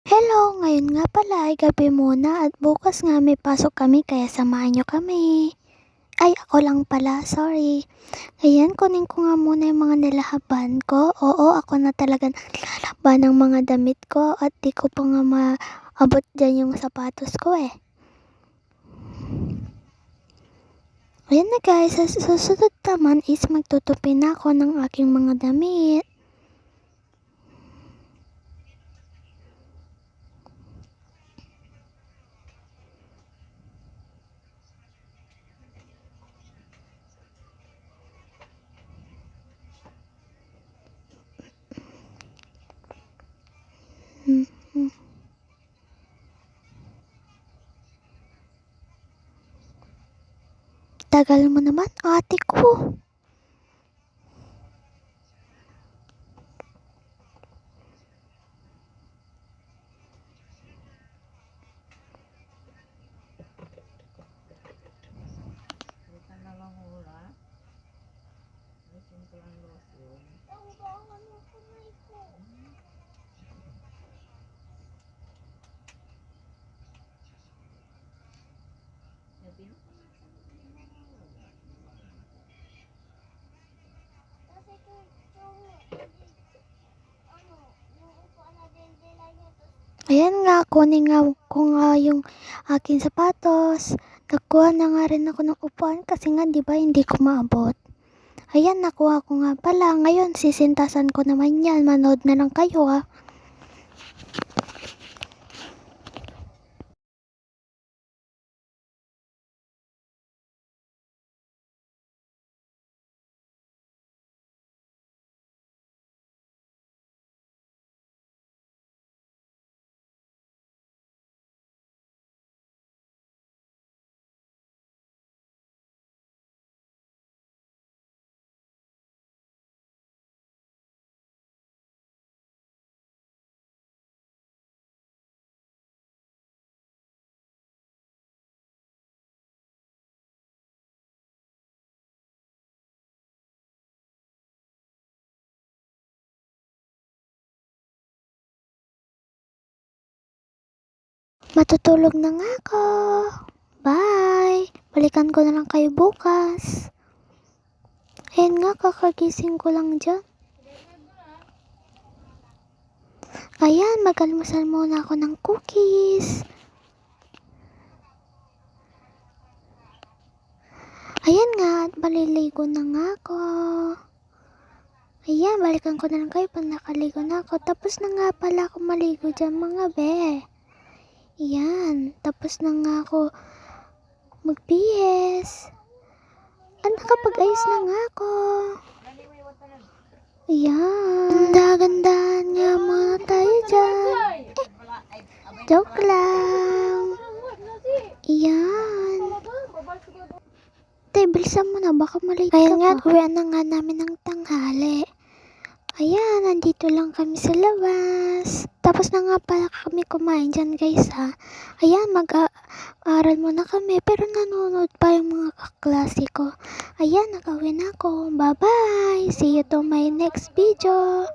Hello, ngayon nga pala ay gabi muna at bukas nga may pasok kami kaya samahan nyo kami. Ay, ako lang pala, sorry. Ayan, kunin ko nga muna yung mga nilalaban ko. Oo, ako na talaga nilalaban ng mga damit ko at di ko pa nga maabot dyan yung sapatos ko eh. Ayan na guys, sa susunod naman is magtutupi na ako ng aking mga damit. Tagal mo naman, ate ko. Ayan nga, kunin nga ko nga yung aking sapatos. Nakuha na nga rin ako ng upuan kasi nga di ba hindi ko maabot. Ayan, nakuha ko nga pala. Ngayon, sisintasan ko naman yan. Manood na lang kayo ha. Matutulog na nga ako. Bye! Balikan ko na lang kayo bukas. Ayan nga, kakagising ko lang dyan. Ayan, mag-almusal muna ako ng cookies. Ayan nga, at maliligo na nga ako. Ayan, balikan ko na lang kayo pag nakaligo na ako. Tapos na nga pala ako maligo dyan mga be. Ayan, tapos na nga ako mag-PS. At nakapag-ayos na nga ako. Ayan, ganda-gandahan nga muna tayo dyan. Joke lang. Ayan. Tay, bilisan mo na, baka malate ka pa. Ayan nga, uwian na nga namin ng tanghali. Ayan, nandito lang kami sa labas. Tapos na nga pala kami kumain dyan guys ha. Ayan, mag-aaral muna kami pero nanonood pa yung mga kaklase ko. Ayan, nakauwi na ako. Bye bye! See you to my next video!